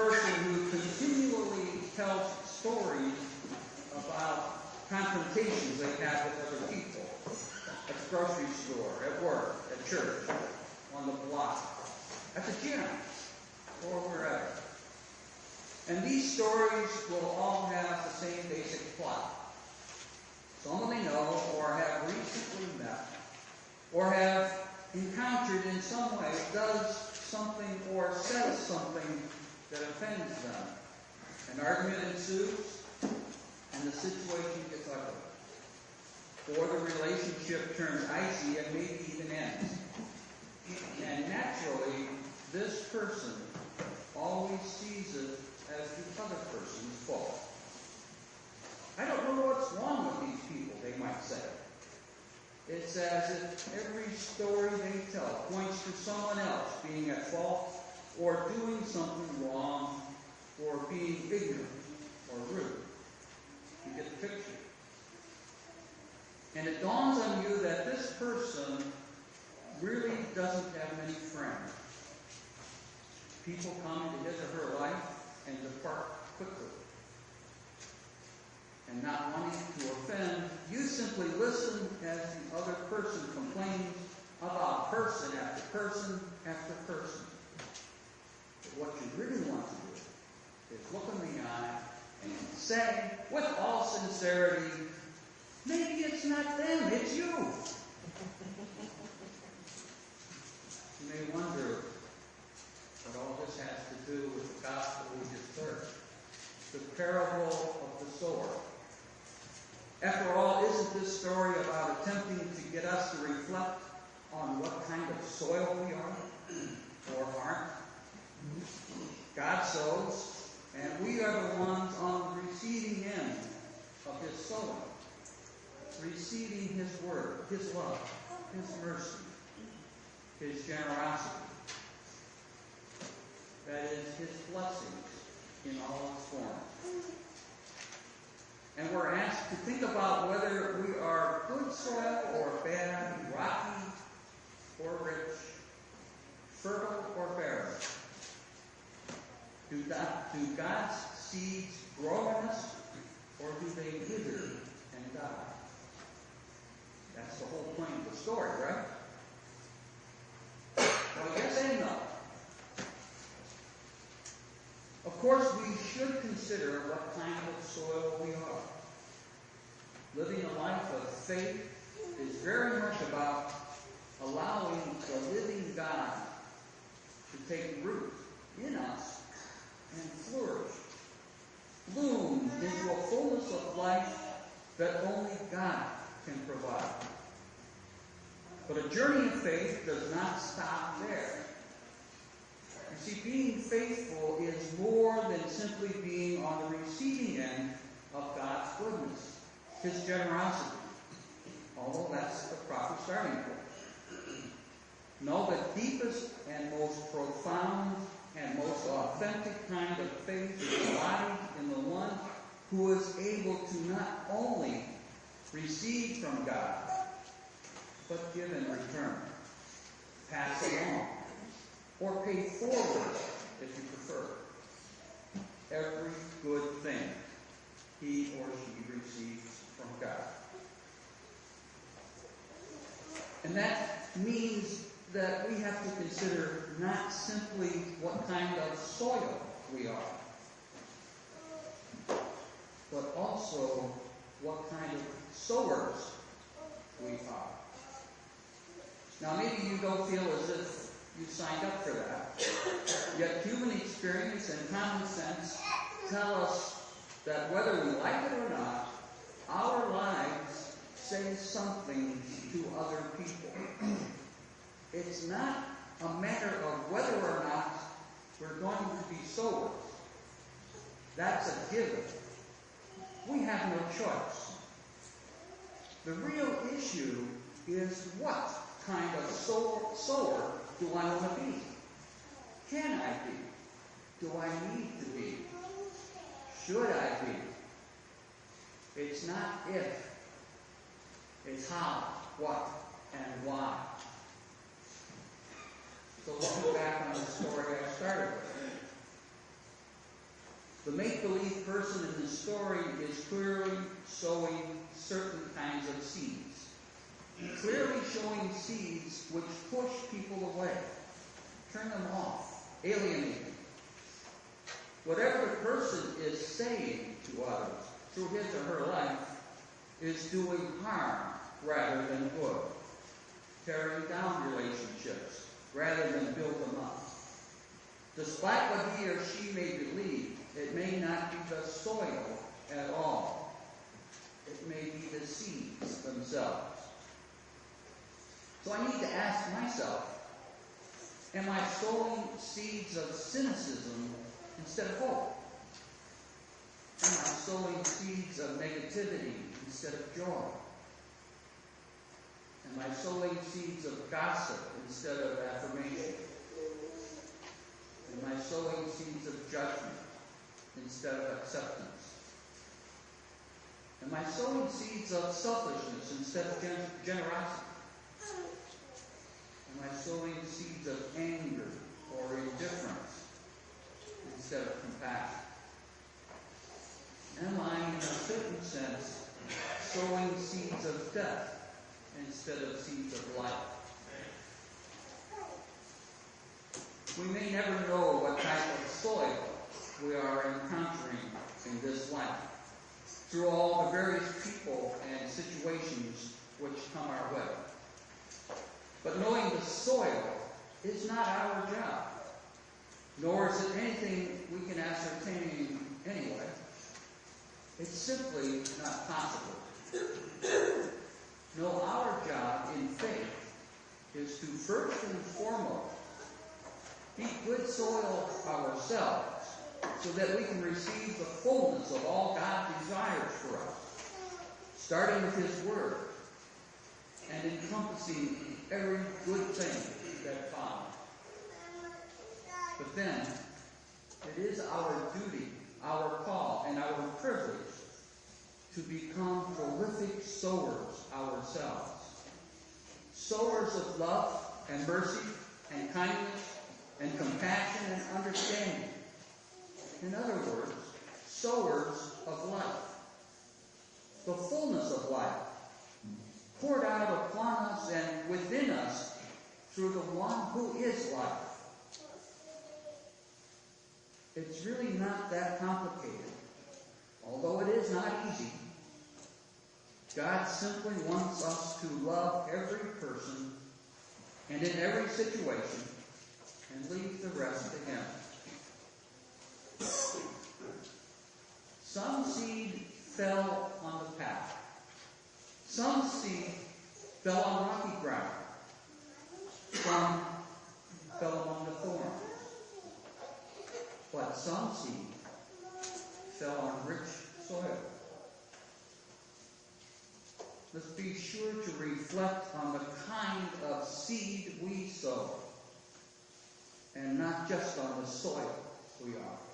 person who continually tells stories about confrontations they have with other people. At the grocery store, at work, at church, on the block, at the gym, or wherever. And these stories will all have the same basic plot. Someone they know or have recently met or have encountered in some way does something or says something that offends them. An argument ensues, and the situation gets ugly. Or the relationship turns icy and maybe even ends. And naturally, this person always sees it as the other person's fault. I don't know what's wrong with these people, they might say. It's as if every story they tell points to someone else being at fault or doing something wrong or being ignorant or rude. You get the picture. And it dawns on you that this person really doesn't have many friends. People come into his or her life and depart quickly. And not wanting to offend, you simply listen as the other person complains about person after person after person. But what you really want to do is look in the eye and say, with all sincerity, maybe it's not them, it's you. You may wonder what all this has to do with the gospel we just heard. The parable of the sower. After all, isn't this story about attempting to get us to reflect on what kind of soil we are or aren't? God sows, and we are the ones on the receiving end of his sowing, receiving his word, his love, his mercy, his generosity. That is, his blessings in all its forms. And we're asked to think about whether we are good soil or bad, rocky or rich, fertile or barren. Do God's seeds grow in us, or do they wither and die? That's the whole point of the story, right? Well, yes and no. Of course, we should consider what kind of soil we are. Living a life of faith is very much about allowing the living God to take root in us and flourish, bloom into a fullness of life that only God can provide. But a journey of faith does not stop there. You see, being faithful is more than simply being on the receiving end of God's goodness, his generosity, although that's the proper starting point. No, the deepest and most profound and most authentic kind of faith is embodied in the one who is able to not only receive from God, but give in return, pass along, or pay forward, if you prefer. Every good thing he or she receives from God. And that means that we have to consider not simply what kind of soil we are, but also what kind of sowers we are. Now, maybe you don't feel as if you signed up for that. Yet human experience and common sense tell us that whether we like it or not, our lives say something to other people. It's not a matter of whether or not we're going to be sowers. That's a given. We have no choice. The real issue is what kind of sower do I want to be? Can I be? Do I need to be? Should I be? It's not if. It's how, what, and why. So looking back on the story I started with, The make-believe person in the story is clearly sowing certain kinds of seeds. Clearly showing seeds which push people away, turn them off, alienate them. Whatever the person is saying to others through his or her life is doing harm rather than good, tearing down relationships rather than build them up. Despite what he or she may believe, it may not be the soil at all. It may be the seeds themselves. So I need to ask myself, am I sowing seeds of cynicism instead of hope? Am I sowing seeds of negativity instead of joy? Am I sowing seeds of gossip instead of affirmation? Am I sowing seeds of judgment instead of acceptance? Am I sowing seeds of selfishness instead of generosity? Am I sowing seeds of anger or indifference instead of compassion? Am I, in a certain sense, sowing seeds of death instead of seeds of life? We may never know what type of soil we are encountering in this life through all the various people and situations which come our way. But knowing the soil is not our job, nor is it anything we can ascertain anyway. It's simply not possible. No, our job in faith is to first and foremost be good soil ourselves so that we can receive the fullness of all God desires for us, starting with His Word and encompassing every good thing that follows. But then, it is our duty, our call, and our privilege to become prolific sowers ourselves. Sowers of love and mercy and kindness and compassion and understanding. In other words, sowers of life. The fullness of life poured out upon us and within us through the one who is life. It's really not that complicated, although it is not easy. God simply wants us to love every person and in every situation and leave the rest to Him. Some seed fell on the path. Some seed fell on rocky ground. Some fell among the thorns. But some seed fell on rich soil. Let's be sure to reflect on the kind of seed we sow, and not just on the soil we are.